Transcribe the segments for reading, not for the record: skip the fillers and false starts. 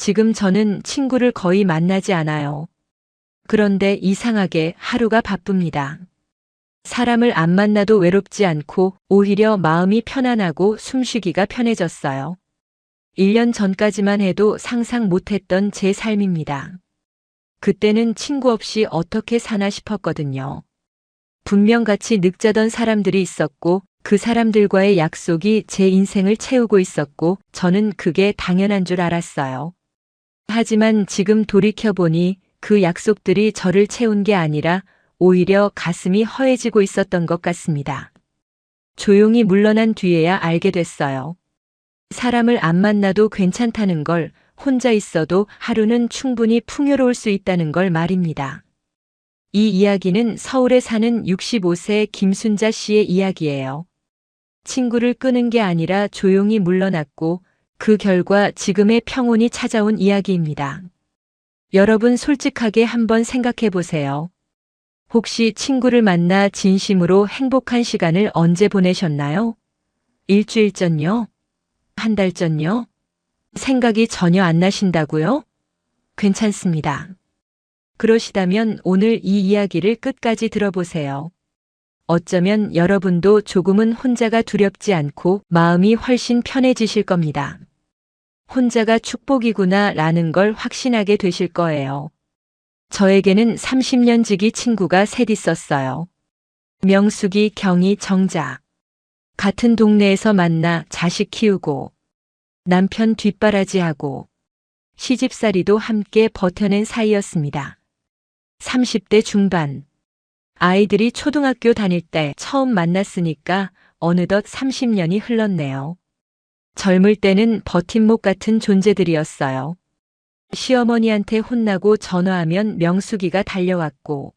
지금 저는 친구를 거의 만나지 않아요. 그런데 이상하게 하루가 바쁩니다. 사람을 안 만나도 외롭지 않고 오히려 마음이 편안하고 숨쉬기가 편해졌어요. 1년 전까지만 해도 상상 못했던 제 삶입니다. 그때는 친구 없이 어떻게 사나 싶었거든요. 분명 같이 늑자던 사람들이 있었고 그 사람들과의 약속이 제 인생을 채우고 있었고 저는 그게 당연한 줄 알았어요. 하지만 지금 돌이켜보니 그 약속들이 저를 채운 게 아니라 오히려 가슴이 허해지고 있었던 것 같습니다. 조용히 물러난 뒤에야 알게 됐어요. 사람을 안 만나도 괜찮다는 걸, 혼자 있어도 하루는 충분히 풍요로울 수 있다는 걸 말입니다. 이 이야기는 서울에 사는 65세 김순자 씨의 이야기예요. 친구를 끄는 게 아니라 조용히 물러났고 그 결과 지금의 평온이 찾아온 이야기입니다. 여러분 솔직하게 한번 생각해 보세요. 혹시 친구를 만나 진심으로 행복한 시간을 언제 보내셨나요? 일주일 전요? 한 달 전요? 생각이 전혀 안 나신다고요? 괜찮습니다. 그러시다면 오늘 이 이야기를 끝까지 들어보세요. 어쩌면 여러분도 조금은 혼자가 두렵지 않고 마음이 훨씬 편해지실 겁니다. 혼자가 축복이구나 라는 걸 확신하게 되실 거예요. 저에게는 30년 지기 친구가 셋 있었어요. 명숙이, 경희, 정자. 같은 동네에서 만나 자식 키우고 남편 뒷바라지하고 시집살이도 함께 버텨낸 사이였습니다. 30대 중반. 아이들이 초등학교 다닐 때 처음 만났으니까 어느덧 30년이 흘렀네요. 젊을 때는 버팀목 같은 존재들이었어요. 시어머니한테 혼나고 전화하면 명숙이가 달려왔고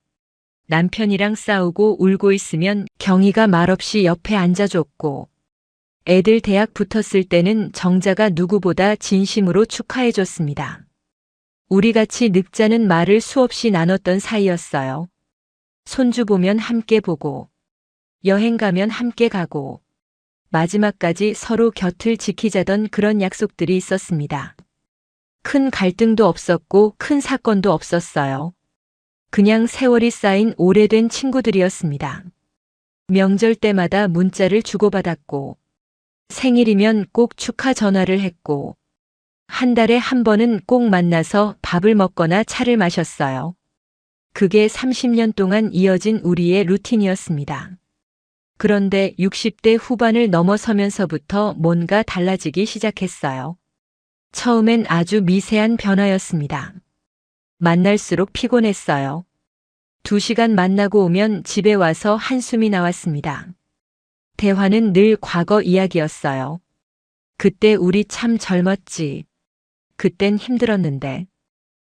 남편이랑 싸우고 울고 있으면 경희가 말없이 옆에 앉아줬고 애들 대학 붙었을 때는 정자가 누구보다 진심으로 축하해줬습니다. 우리같이 늑자는 말을 수없이 나눴던 사이였어요. 손주 보면 함께 보고 여행 가면 함께 가고 마지막까지 서로 곁을 지키자던 그런 약속들이 있었습니다. 큰 갈등도 없었고 큰 사건도 없었어요. 그냥 세월이 쌓인 오래된 친구들이었습니다. 명절 때마다 문자를 주고받았고 생일이면 꼭 축하 전화를 했고 한 달에 한 번은 꼭 만나서 밥을 먹거나 차를 마셨어요. 그게 30년 동안 이어진 우리의 루틴이었습니다. 그런데 60대 후반을 넘어서면서부터 뭔가 달라지기 시작했어요. 처음엔 아주 미세한 변화였습니다. 만날수록 피곤했어요. 2시간 만나고 오면 집에 와서 한숨이 나왔습니다. 대화는 늘 과거 이야기였어요. 그때 우리 참 젊었지. 그땐 힘들었는데.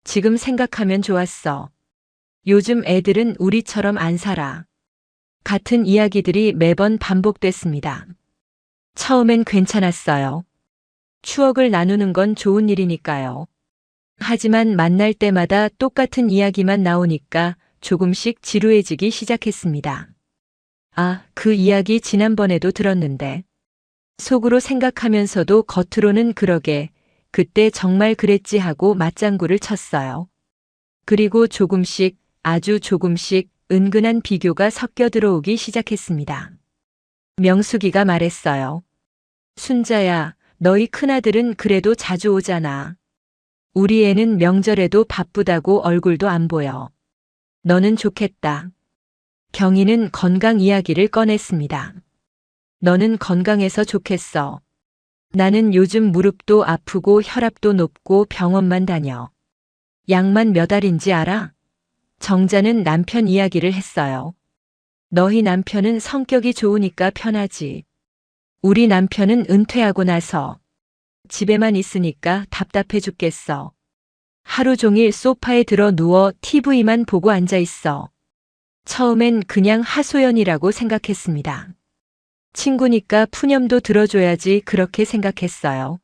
지금 생각하면 좋았어. 요즘 애들은 우리처럼 안 살아. 같은 이야기들이 매번 반복됐습니다. 처음엔 괜찮았어요. 추억을 나누는 건 좋은 일이니까요. 하지만 만날 때마다 똑같은 이야기만 나오니까 조금씩 지루해지기 시작했습니다. 아, 그 이야기 지난번에도 들었는데. 속으로 생각하면서도 겉으로는 그러게, 그때 정말 그랬지 하고 맞장구를 쳤어요. 그리고 조금씩, 아주 조금씩 은근한 비교가 섞여 들어오기 시작했습니다. 명숙이가 말했어요. 순자야, 너희 큰아들은 그래도 자주 오잖아. 우리 애는 명절에도 바쁘다고 얼굴도 안 보여. 너는 좋겠다. 경희는 건강 이야기를 꺼냈습니다. 너는 건강해서 좋겠어. 나는 요즘 무릎도 아프고 혈압도 높고 병원만 다녀. 약만 몇 알인지 알아? 정자는 남편 이야기를 했어요. 너희 남편은 성격이 좋으니까 편하지. 우리 남편은 은퇴하고 나서 집에만 있으니까 답답해 죽겠어. 하루 종일 소파에 들어 누워 TV만 보고 앉아 있어. 처음엔 그냥 하소연이라고 생각했습니다. 친구니까 푸념도 들어줘야지 그렇게 생각했어요.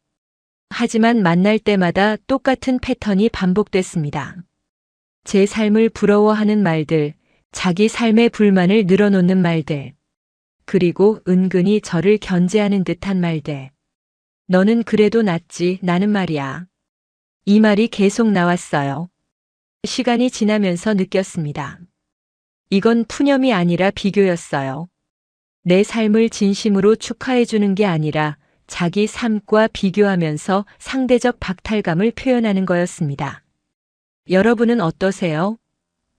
하지만 만날 때마다 똑같은 패턴이 반복됐습니다. 제 삶을 부러워하는 말들, 자기 삶의 불만을 늘어놓는 말들, 그리고 은근히 저를 견제하는 듯한 말들. 너는 그래도 낫지, 나는 말이야. 이 말이 계속 나왔어요. 시간이 지나면서 느꼈습니다. 이건 푸념이 아니라 비교였어요. 내 삶을 진심으로 축하해주는 게 아니라 자기 삶과 비교하면서 상대적 박탈감을 표현하는 거였습니다. 여러분은 어떠세요?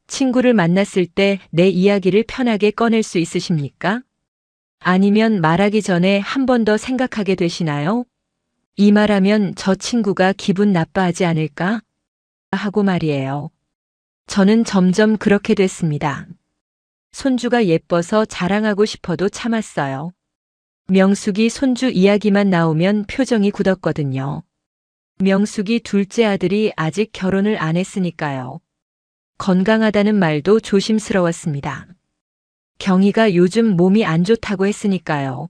친구를 만났을 때 내 이야기를 편하게 꺼낼 수 있으십니까? 아니면 말하기 전에 한 번 더 생각하게 되시나요? 이 말하면 저 친구가 기분 나빠하지 않을까? 하고 말이에요. 저는 점점 그렇게 됐습니다. 손주가 예뻐서 자랑하고 싶어도 참았어요. 명숙이 손주 이야기만 나오면 표정이 굳었거든요. 명숙이 둘째 아들이 아직 결혼을 안 했으니까요. 건강하다는 말도 조심스러웠습니다. 경희가 요즘 몸이 안 좋다고 했으니까요.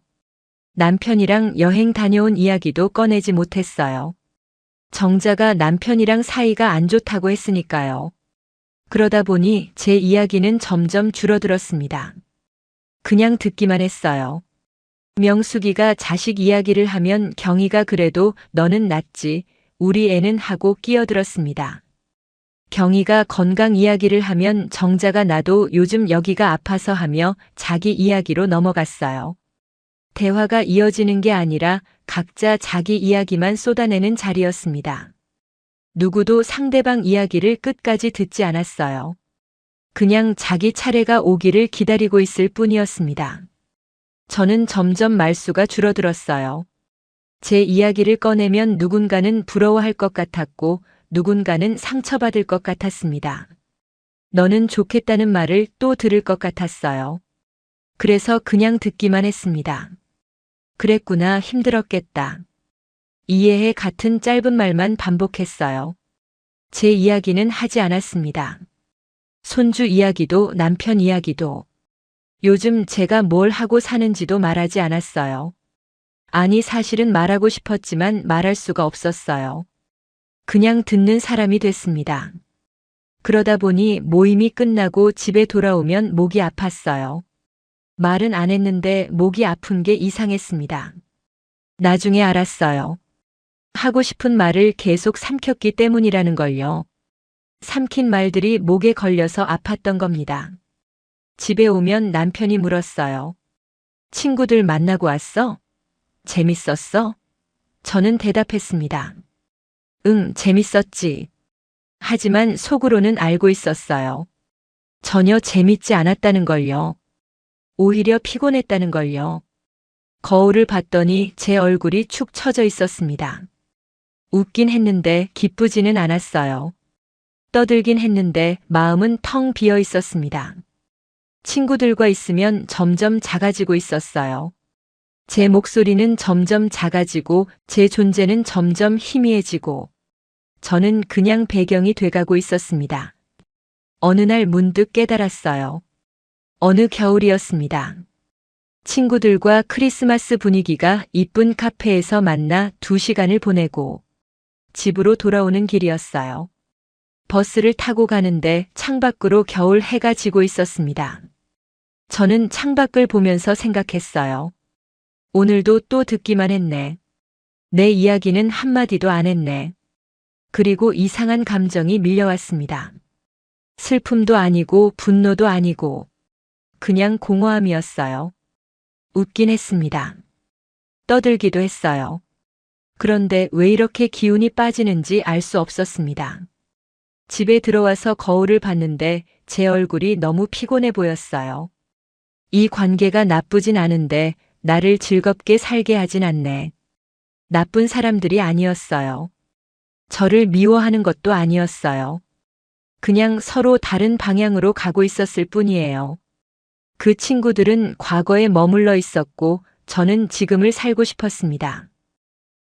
남편이랑 여행 다녀온 이야기도 꺼내지 못했어요. 정자가 남편이랑 사이가 안 좋다고 했으니까요. 그러다 보니 제 이야기는 점점 줄어들었습니다. 그냥 듣기만 했어요. 명숙이가 자식 이야기를 하면 경희가 그래도 너는 낫지, 우리 애는 하고 끼어들었습니다. 경희가 건강 이야기를 하면 정자가 나도 요즘 여기가 아파서 하며 자기 이야기로 넘어갔어요. 대화가 이어지는 게 아니라 각자 자기 이야기만 쏟아내는 자리였습니다. 누구도 상대방 이야기를 끝까지 듣지 않았어요. 그냥 자기 차례가 오기를 기다리고 있을 뿐이었습니다. 저는 점점 말수가 줄어들었어요. 제 이야기를 꺼내면 누군가는 부러워할 것 같았고 누군가는 상처받을 것 같았습니다. 너는 좋겠다는 말을 또 들을 것 같았어요. 그래서 그냥 듣기만 했습니다. 그랬구나, 힘들었겠다. 이해해 같은 짧은 말만 반복했어요. 제 이야기는 하지 않았습니다. 손주 이야기도 남편 이야기도. 요즘 제가 뭘 하고 사는지도 말하지 않았어요. 아니, 사실은 말하고 싶었지만 말할 수가 없었어요. 그냥 듣는 사람이 됐습니다. 그러다 보니 모임이 끝나고 집에 돌아오면 목이 아팠어요. 말은 안 했는데 목이 아픈 게 이상했습니다. 나중에 알았어요. 하고 싶은 말을 계속 삼켰기 때문이라는 걸요. 삼킨 말들이 목에 걸려서 아팠던 겁니다. 집에 오면 남편이 물었어요. 친구들 만나고 왔어? 재밌었어? 저는 대답했습니다. 응, 재밌었지. 하지만 속으로는 알고 있었어요. 전혀 재밌지 않았다는 걸요. 오히려 피곤했다는 걸요. 거울을 봤더니 제 얼굴이 축 처져 있었습니다. 웃긴 했는데 기쁘지는 않았어요. 떠들긴 했는데 마음은 텅 비어 있었습니다. 친구들과 있으면 점점 작아지고 있었어요. 제 목소리는 점점 작아지고 제 존재는 점점 희미해지고 저는 그냥 배경이 돼가고 있었습니다. 어느 날 문득 깨달았어요. 어느 겨울이었습니다. 친구들과 크리스마스 분위기가 이쁜 카페에서 만나 2시간을 보내고 집으로 돌아오는 길이었어요. 버스를 타고 가는데 창밖으로 겨울 해가 지고 있었습니다. 저는 창밖을 보면서 생각했어요. 오늘도 또 듣기만 했네. 내 이야기는 한마디도 안 했네. 그리고 이상한 감정이 밀려왔습니다. 슬픔도 아니고 분노도 아니고 그냥 공허함이었어요. 웃긴 했습니다. 떠들기도 했어요. 그런데 왜 이렇게 기운이 빠지는지 알 수 없었습니다. 집에 들어와서 거울을 봤는데 제 얼굴이 너무 피곤해 보였어요. 이 관계가 나쁘진 않은데 나를 즐겁게 살게 하진 않네. 나쁜 사람들이 아니었어요. 저를 미워하는 것도 아니었어요. 그냥 서로 다른 방향으로 가고 있었을 뿐이에요. 그 친구들은 과거에 머물러 있었고 저는 지금을 살고 싶었습니다.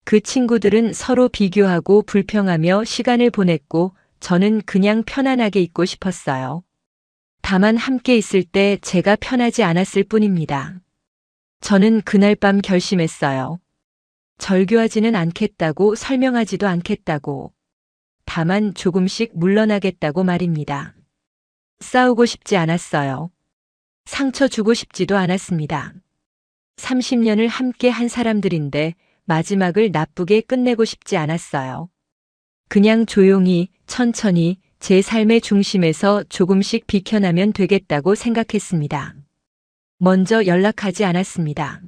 그 친구들은 서로 비교하고 불평하며 시간을 보냈고 저는 그냥 편안하게 있고 싶었어요. 다만 함께 있을 때 제가 편하지 않았을 뿐입니다. 저는 그날 밤 결심했어요. 절교하지는 않겠다고, 설명하지도 않겠다고. 다만 조금씩 물러나겠다고 말입니다. 싸우고 싶지 않았어요. 상처 주고 싶지도 않았습니다. 30년을 함께 한 사람들인데 마지막을 나쁘게 끝내고 싶지 않았어요. 그냥 조용히, 천천히 제 삶의 중심에서 조금씩 비켜나면 되겠다고 생각했습니다. 먼저 연락하지 않았습니다.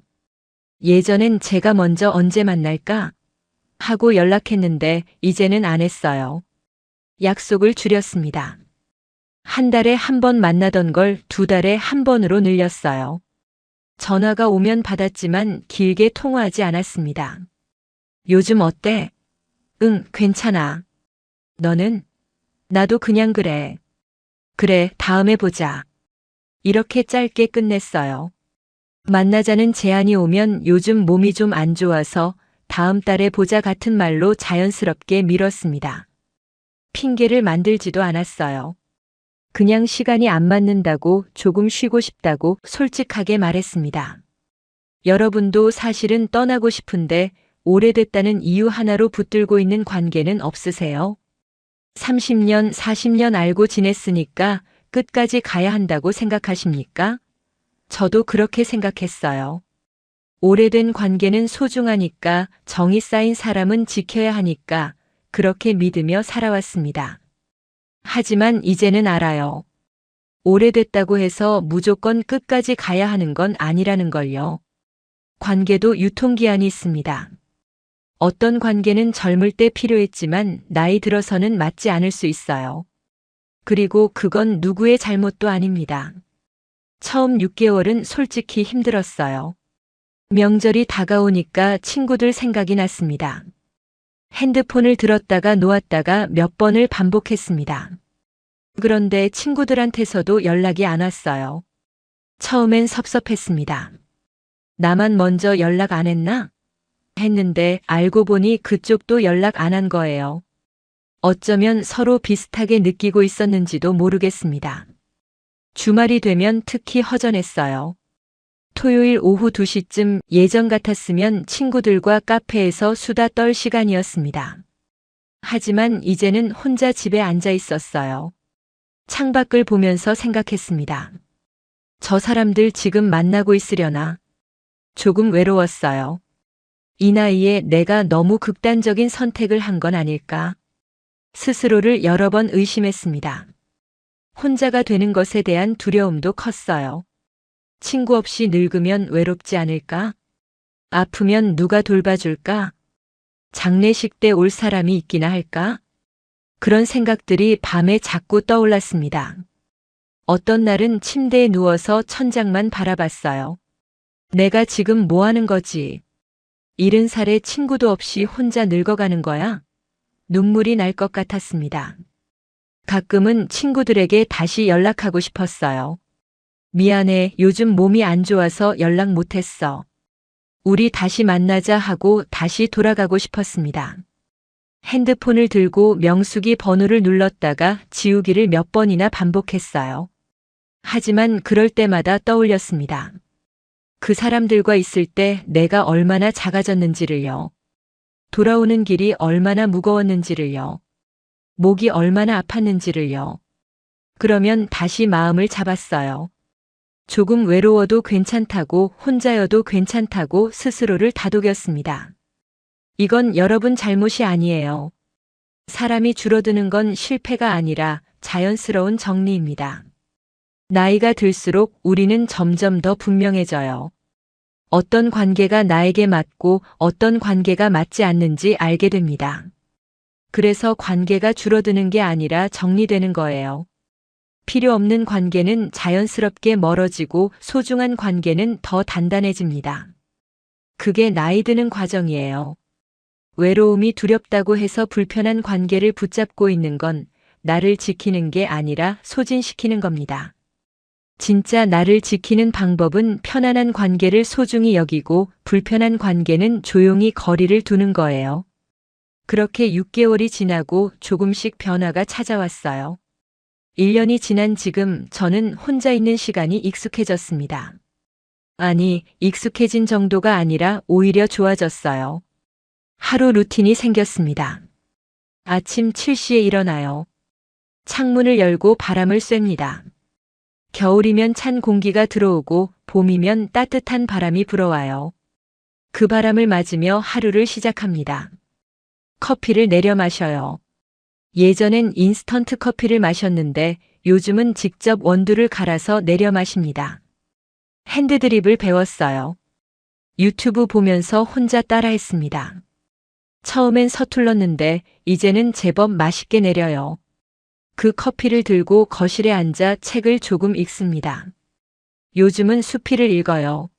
예전엔 제가 먼저 언제 만날까 하고 연락했는데 이제는 안 했어요. 약속을 줄였습니다. 한 달에 한 번 만나던 걸 2달에 한 번으로 늘렸어요. 전화가 오면 받았지만 길게 통화하지 않았습니다. 요즘 어때? 응, 괜찮아. 너는? 나도 그냥 그래. 그래, 다음에 보자. 이렇게 짧게 끝냈어요. 만나자는 제안이 오면 요즘 몸이 좀 안 좋아서 다음 달에 보자 같은 말로 자연스럽게 미뤘습니다. 핑계를 만들지도 않았어요. 그냥 시간이 안 맞는다고 조금 쉬고 싶다고 솔직하게 말했습니다. 여러분도 사실은 떠나고 싶은데 오래됐다는 이유 하나로 붙들고 있는 관계는 없으세요? 30년, 40년 알고 지냈으니까 끝까지 가야 한다고 생각하십니까? 저도 그렇게 생각했어요. 오래된 관계는 소중하니까, 정이 쌓인 사람은 지켜야 하니까 그렇게 믿으며 살아왔습니다. 하지만 이제는 알아요. 오래됐다고 해서 무조건 끝까지 가야 하는 건 아니라는 걸요. 관계도 유통기한이 있습니다. 어떤 관계는 젊을 때 필요했지만 나이 들어서는 맞지 않을 수 있어요. 그리고 그건 누구의 잘못도 아닙니다. 처음 6개월은 솔직히 힘들었어요. 명절이 다가오니까 친구들 생각이 났습니다. 핸드폰을 들었다가 놓았다가 몇 번을 반복했습니다. 그런데 친구들한테서도 연락이 안 왔어요. 처음엔 섭섭했습니다. 나만 먼저 연락 안 했나? 했는데 알고 보니 그쪽도 연락 안 한 거예요. 어쩌면 서로 비슷하게 느끼고 있었는지도 모르겠습니다. 주말이 되면 특히 허전했어요. 토요일 오후 2시쯤 예전 같았으면 친구들과 카페에서 수다 떨 시간이었습니다. 하지만 이제는 혼자 집에 앉아 있었어요. 창밖을 보면서 생각했습니다. 저 사람들 지금 만나고 있으려나? 조금 외로웠어요. 이 나이에 내가 너무 극단적인 선택을 한 건 아닐까? 스스로를 여러 번 의심했습니다. 혼자가 되는 것에 대한 두려움도 컸어요. 친구 없이 늙으면 외롭지 않을까? 아프면 누가 돌봐줄까? 장례식 때 올 사람이 있기나 할까? 그런 생각들이 밤에 자꾸 떠올랐습니다. 어떤 날은 침대에 누워서 천장만 바라봤어요. 내가 지금 뭐 하는 거지? 70살에 친구도 없이 혼자 늙어가는 거야? 눈물이 날 것 같았습니다. 가끔은 친구들에게 다시 연락하고 싶었어요. 미안해, 요즘 몸이 안 좋아서 연락 못했어. 우리 다시 만나자 하고 다시 돌아가고 싶었습니다. 핸드폰을 들고 명수기 번호를 눌렀다가 지우기를 몇 번이나 반복했어요. 하지만 그럴 때마다 떠올렸습니다. 그 사람들과 있을 때 내가 얼마나 작아졌는지를요. 돌아오는 길이 얼마나 무거웠는지를요. 목이 얼마나 아팠는지를요. 그러면 다시 마음을 잡았어요. 조금 외로워도 괜찮다고, 혼자여도 괜찮다고 스스로를 다독였습니다. 이건 여러분 잘못이 아니에요. 사람이 줄어드는 건 실패가 아니라 자연스러운 정리입니다. 나이가 들수록 우리는 점점 더 분명해져요. 어떤 관계가 나에게 맞고 어떤 관계가 맞지 않는지 알게 됩니다. 그래서 관계가 줄어드는 게 아니라 정리되는 거예요. 필요 없는 관계는 자연스럽게 멀어지고 소중한 관계는 더 단단해집니다. 그게 나이 드는 과정이에요. 외로움이 두렵다고 해서 불편한 관계를 붙잡고 있는 건 나를 지키는 게 아니라 소진시키는 겁니다. 진짜 나를 지키는 방법은 편안한 관계를 소중히 여기고 불편한 관계는 조용히 거리를 두는 거예요. 그렇게 6개월이 지나고 조금씩 변화가 찾아왔어요. 1년이 지난 지금 저는 혼자 있는 시간이 익숙해졌습니다. 아니, 익숙해진 정도가 아니라 오히려 좋아졌어요. 하루 루틴이 생겼습니다. 아침 7시에 일어나요. 창문을 열고 바람을 쐐니다. 겨울이면 찬 공기가 들어오고 봄이면 따뜻한 바람이 불어와요. 그 바람을 맞으며 하루를 시작합니다. 커피를 내려 마셔요. 예전엔 인스턴트 커피를 마셨는데 요즘은 직접 원두를 갈아서 내려 마십니다. 핸드드립을 배웠어요. 유튜브 보면서 혼자 따라했습니다. 처음엔 서툴렀는데 이제는 제법 맛있게 내려요. 그 커피를 들고 거실에 앉아 책을 조금 읽습니다. 요즘은 수필을 읽어요.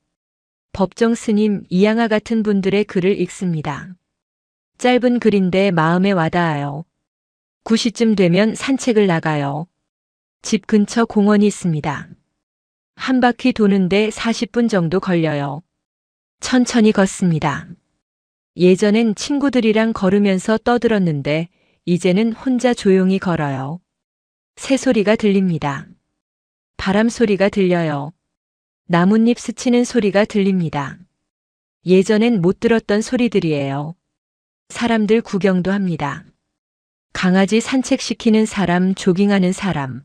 법정 스님, 이양하 같은 분들의 글을 읽습니다. 짧은 글인데 마음에 와닿아요. 9시쯤 되면 산책을 나가요. 집 근처 공원이 있습니다. 한 바퀴 도는데 40분 정도 걸려요. 천천히 걷습니다. 예전엔 친구들이랑 걸으면서 떠들었는데 이제는 혼자 조용히 걸어요. 새소리가 들립니다. 바람 소리가 들려요. 나뭇잎 스치는 소리가 들립니다. 예전엔 못 들었던 소리들이에요. 사람들 구경도 합니다. 강아지 산책시키는 사람, 조깅하는 사람,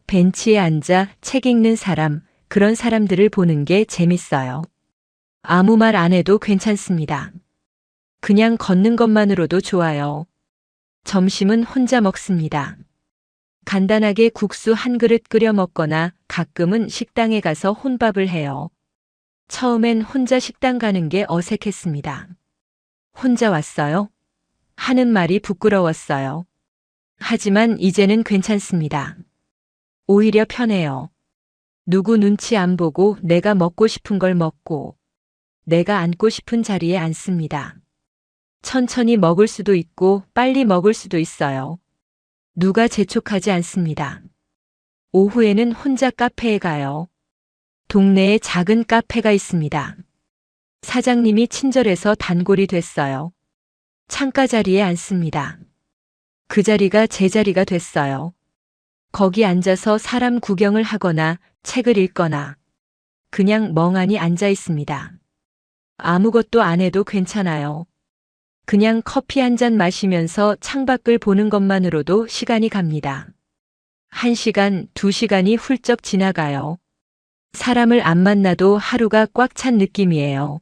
벤치에 앉아 책 읽는 사람, 그런 사람들을 보는 게 재밌어요. 아무 말 안 해도 괜찮습니다. 그냥 걷는 것만으로도 좋아요. 점심은 혼자 먹습니다. 간단하게 국수 한 그릇 끓여 먹거나 가끔은 식당에 가서 혼밥을 해요. 처음엔 혼자 식당 가는 게 어색했습니다. 혼자 왔어요? 하는 말이 부끄러웠어요. 하지만 이제는 괜찮습니다. 오히려 편해요. 누구 눈치 안 보고 내가 먹고 싶은 걸 먹고 내가 앉고 싶은 자리에 앉습니다. 천천히 먹을 수도 있고 빨리 먹을 수도 있어요. 누가 재촉하지 않습니다. 오후에는 혼자 카페에 가요. 동네에 작은 카페가 있습니다. 사장님이 친절해서 단골이 됐어요. 창가 자리에 앉습니다. 그 자리가 제 자리가 됐어요. 거기 앉아서 사람 구경을 하거나 책을 읽거나 그냥 멍하니 앉아 있습니다. 아무것도 안 해도 괜찮아요. 그냥 커피 한 잔 마시면서 창밖을 보는 것만으로도 시간이 갑니다. 1시간, 2시간이 훌쩍 지나가요. 사람을 안 만나도 하루가 꽉 찬 느낌이에요.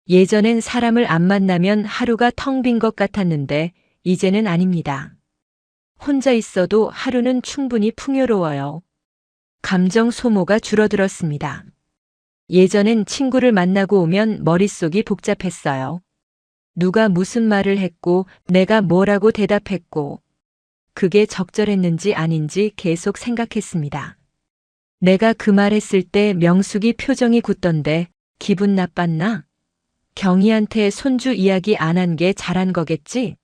예전엔 사람을 안 만나면 하루가 텅 빈 것 같았는데 이제는 아닙니다. 혼자 있어도 하루는 충분히 풍요로워요. 감정 소모가 줄어들었습니다. 예전엔 친구를 만나고 오면 머릿속이 복잡했어요. 누가 무슨 말을 했고 내가 뭐라고 대답했고 그게 적절했는지 아닌지 계속 생각했습니다. 내가 그 말 했을 때 명숙이 표정이 굳던데 기분 나빴나? 경희한테 손주 이야기 안 한 게 잘한 거겠지?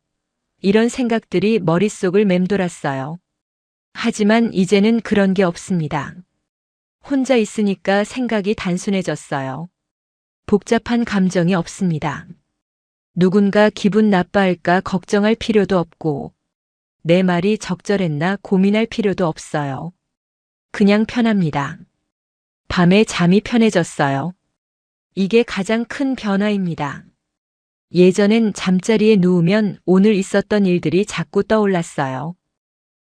이런 생각들이 머릿속을 맴돌았어요. 하지만 이제는 그런 게 없습니다. 혼자 있으니까 생각이 단순해졌어요. 복잡한 감정이 없습니다. 누군가 기분 나빠할까 걱정할 필요도 없고 내 말이 적절했나 고민할 필요도 없어요. 그냥 편합니다. 밤에 잠이 편해졌어요. 이게 가장 큰 변화입니다. 예전엔 잠자리에 누우면 오늘 있었던 일들이 자꾸 떠올랐어요.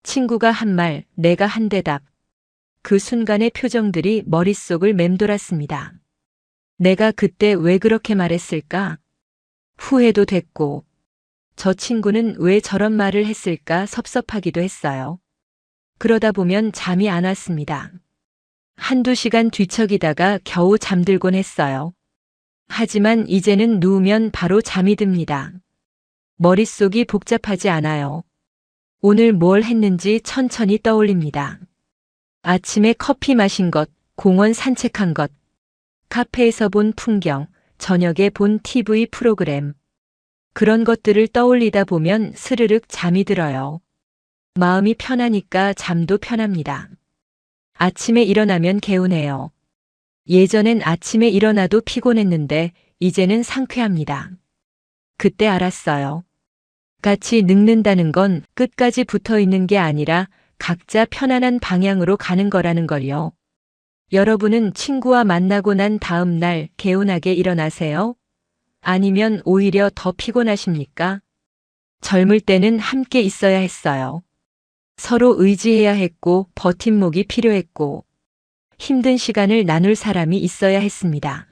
친구가 한 말, 내가 한 대답. 그 순간의 표정들이 머릿속을 맴돌았습니다. 내가 그때 왜 그렇게 말했을까? 후회도 됐고, 저 친구는 왜 저런 말을 했을까 섭섭하기도 했어요. 그러다 보면 잠이 안 왔습니다. 한두 시간 뒤척이다가 겨우 잠들곤 했어요. 하지만 이제는 누우면 바로 잠이 듭니다. 머릿속이 복잡하지 않아요. 오늘 뭘 했는지 천천히 떠올립니다. 아침에 커피 마신 것, 공원 산책한 것, 카페에서 본 풍경, 저녁에 본 TV 프로그램. 그런 것들을 떠올리다 보면 스르륵 잠이 들어요. 마음이 편하니까 잠도 편합니다. 아침에 일어나면 개운해요. 예전엔 아침에 일어나도 피곤했는데 이제는 상쾌합니다. 그때 알았어요. 같이 늙는다는 건 끝까지 붙어 있는 게 아니라 각자 편안한 방향으로 가는 거라는 걸요. 여러분은 친구와 만나고 난 다음 날 개운하게 일어나세요? 아니면 오히려 더 피곤하십니까? 젊을 때는 함께 있어야 했어요. 서로 의지해야 했고 버팀목이 필요했고 힘든 시간을 나눌 사람이 있어야 했습니다.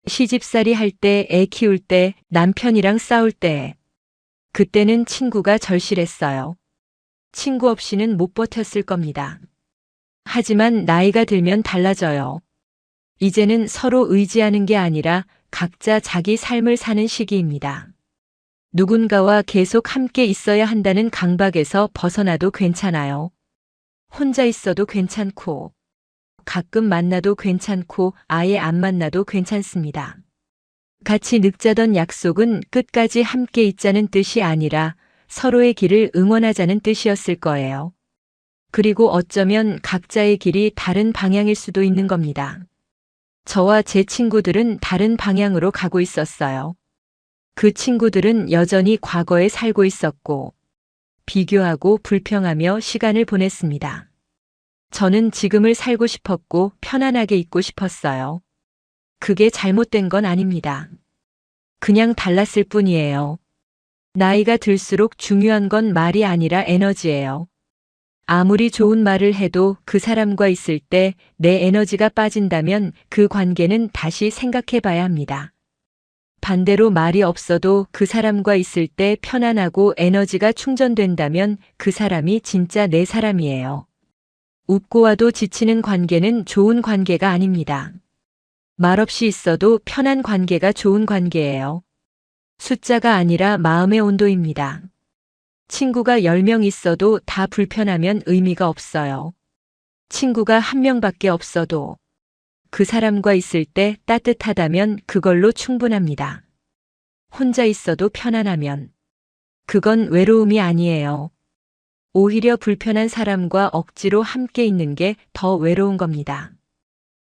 시집살이 할 때, 애 키울 때, 남편이랑 싸울 때 그때는 친구가 절실했어요. 친구 없이는 못 버텼을 겁니다. 하지만 나이가 들면 달라져요. 이제는 서로 의지하는 게 아니라 각자 자기 삶을 사는 시기입니다. 누군가와 계속 함께 있어야 한다는 강박에서 벗어나도 괜찮아요. 혼자 있어도 괜찮고, 가끔 만나도 괜찮고, 아예 안 만나도 괜찮습니다. 같이 늑자던 약속은 끝까지 함께 있자는 뜻이 아니라 서로의 길을 응원하자는 뜻이었을 거예요. 그리고 어쩌면 각자의 길이 다른 방향일 수도 있는 겁니다. 저와 제 친구들은 다른 방향으로 가고 있었어요. 그 친구들은 여전히 과거에 살고 있었고, 비교하고 불평하며 시간을 보냈습니다. 저는 지금을 살고 싶었고 편안하게 있고 싶었어요. 그게 잘못된 건 아닙니다. 그냥 달랐을 뿐이에요. 나이가 들수록 중요한 건 말이 아니라 에너지예요. 아무리 좋은 말을 해도 그 사람과 있을 때 내 에너지가 빠진다면 그 관계는 다시 생각해 봐야 합니다. 반대로 말이 없어도 그 사람과 있을 때 편안하고 에너지가 충전된다면 그 사람이 진짜 내 사람이에요. 웃고 와도 지치는 관계는 좋은 관계가 아닙니다. 말없이 있어도 편한 관계가 좋은 관계예요. 숫자가 아니라 마음의 온도입니다. 친구가 10명 있어도 다 불편하면 의미가 없어요. 친구가 1명밖에 없어도 그 사람과 있을 때 따뜻하다면 그걸로 충분합니다. 혼자 있어도 편안하면 그건 외로움이 아니에요. 오히려 불편한 사람과 억지로 함께 있는 게 더 외로운 겁니다.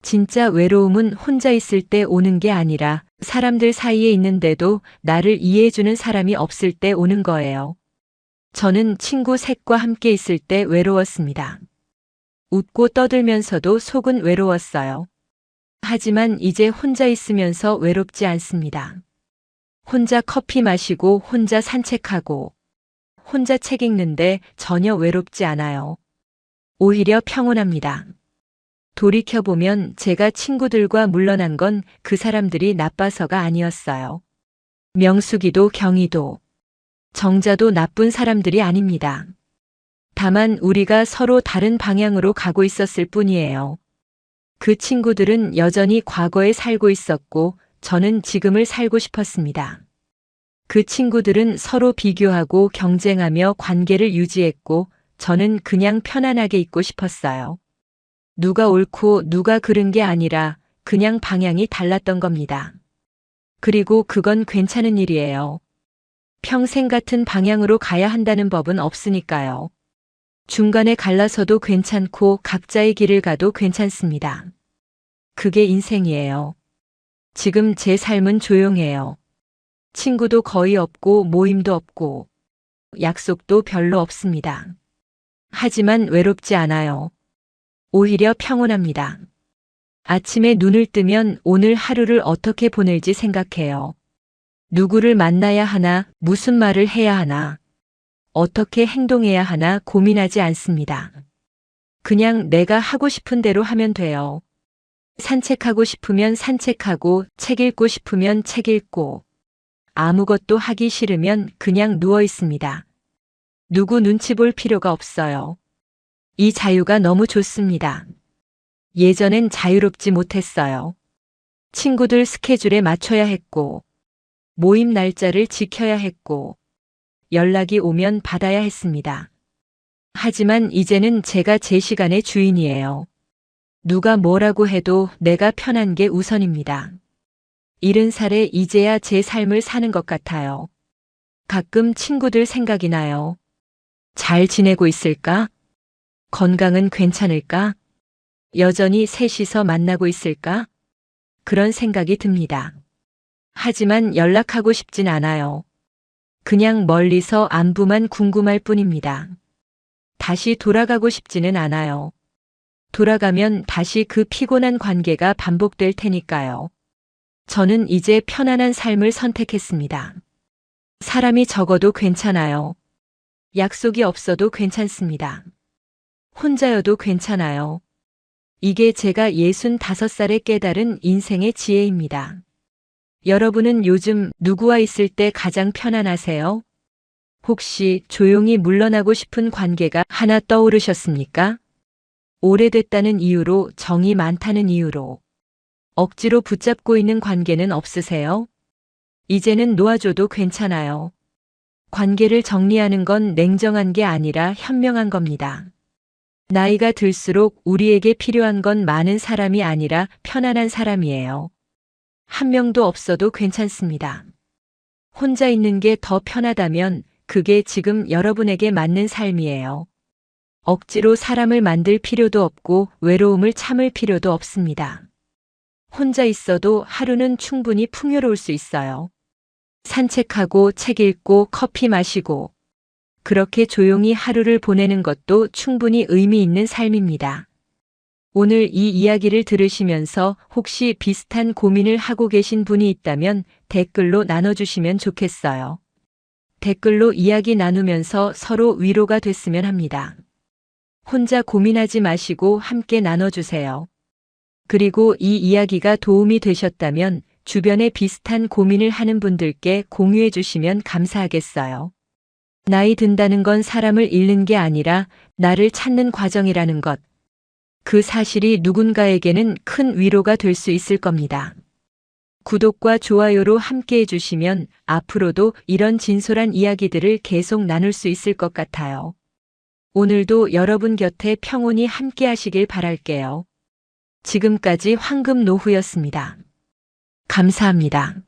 진짜 외로움은 혼자 있을 때 오는 게 아니라 사람들 사이에 있는데도 나를 이해해주는 사람이 없을 때 오는 거예요. 저는 친구 셋과 함께 있을 때 외로웠습니다. 웃고 떠들면서도 속은 외로웠어요. 하지만 이제 혼자 있으면서 외롭지 않습니다. 혼자 커피 마시고 혼자 산책하고 혼자 책 읽는데 전혀 외롭지 않아요. 오히려 평온합니다. 돌이켜보면 제가 친구들과 물러난 건 그 사람들이 나빠서가 아니었어요. 명숙이도 경희도 정자도 나쁜 사람들이 아닙니다. 다만 우리가 서로 다른 방향으로 가고 있었을 뿐이에요. 그 친구들은 여전히 과거에 살고 있었고 저는 지금을 살고 싶었습니다. 그 친구들은 서로 비교하고 경쟁하며 관계를 유지했고 저는 그냥 편안하게 있고 싶었어요. 누가 옳고 누가 그른 게 아니라 그냥 방향이 달랐던 겁니다. 그리고 그건 괜찮은 일이에요. 평생 같은 방향으로 가야 한다는 법은 없으니까요. 중간에 갈라서도 괜찮고 각자의 길을 가도 괜찮습니다. 그게 인생이에요. 지금 제 삶은 조용해요. 친구도 거의 없고 모임도 없고 약속도 별로 없습니다. 하지만 외롭지 않아요. 오히려 평온합니다. 아침에 눈을 뜨면 오늘 하루를 어떻게 보낼지 생각해요. 누구를 만나야 하나, 무슨 말을 해야 하나, 어떻게 행동해야 하나 고민하지 않습니다. 그냥 내가 하고 싶은 대로 하면 돼요. 산책하고 싶으면 산책하고, 책 읽고 싶으면 책 읽고, 아무것도 하기 싫으면 그냥 누워 있습니다. 누구 눈치 볼 필요가 없어요. 이 자유가 너무 좋습니다. 예전엔 자유롭지 못했어요. 친구들 스케줄에 맞춰야 했고, 모임 날짜를 지켜야 했고, 연락이 오면 받아야 했습니다. 하지만 이제는 제가 제 시간의 주인이에요. 누가 뭐라고 해도 내가 편한 게 우선입니다. 70살에 이제야 제 삶을 사는 것 같아요. 가끔 친구들 생각이 나요. 잘 지내고 있을까? 건강은 괜찮을까? 여전히 셋이서 만나고 있을까? 그런 생각이 듭니다. 하지만 연락하고 싶진 않아요. 그냥 멀리서 안부만 궁금할 뿐입니다. 다시 돌아가고 싶지는 않아요. 돌아가면 다시 그 피곤한 관계가 반복될 테니까요. 저는 이제 편안한 삶을 선택했습니다. 사람이 적어도 괜찮아요. 약속이 없어도 괜찮습니다. 혼자여도 괜찮아요. 이게 제가 65살에 깨달은 인생의 지혜입니다. 여러분은 요즘 누구와 있을 때 가장 편안하세요? 혹시 조용히 물러나고 싶은 관계가 하나 떠오르셨습니까? 오래됐다는 이유로, 정이 많다는 이유로 억지로 붙잡고 있는 관계는 없으세요? 이제는 놓아줘도 괜찮아요. 관계를 정리하는 건 냉정한 게 아니라 현명한 겁니다. 나이가 들수록 우리에게 필요한 건 많은 사람이 아니라 편안한 사람이에요. 한 명도 없어도 괜찮습니다. 혼자 있는 게 더 편하다면 그게 지금 여러분에게 맞는 삶이에요. 억지로 사람을 만들 필요도 없고 외로움을 참을 필요도 없습니다. 혼자 있어도 하루는 충분히 풍요로울 수 있어요. 산책하고 책 읽고 커피 마시고 그렇게 조용히 하루를 보내는 것도 충분히 의미 있는 삶입니다. 오늘 이 이야기를 들으시면서 혹시 비슷한 고민을 하고 계신 분이 있다면 댓글로 나눠주시면 좋겠어요. 댓글로 이야기 나누면서 서로 위로가 됐으면 합니다. 혼자 고민하지 마시고 함께 나눠주세요. 그리고 이 이야기가 도움이 되셨다면 주변에 비슷한 고민을 하는 분들께 공유해 주시면 감사하겠어요. 나이 든다는 건 사람을 잃는 게 아니라 나를 찾는 과정이라는 것. 그 사실이 누군가에게는 큰 위로가 될 수 있을 겁니다. 구독과 좋아요로 함께 해주시면 앞으로도 이런 진솔한 이야기들을 계속 나눌 수 있을 것 같아요. 오늘도 여러분 곁에 평온히 함께 하시길 바랄게요. 지금까지 황금노후였습니다. 감사합니다.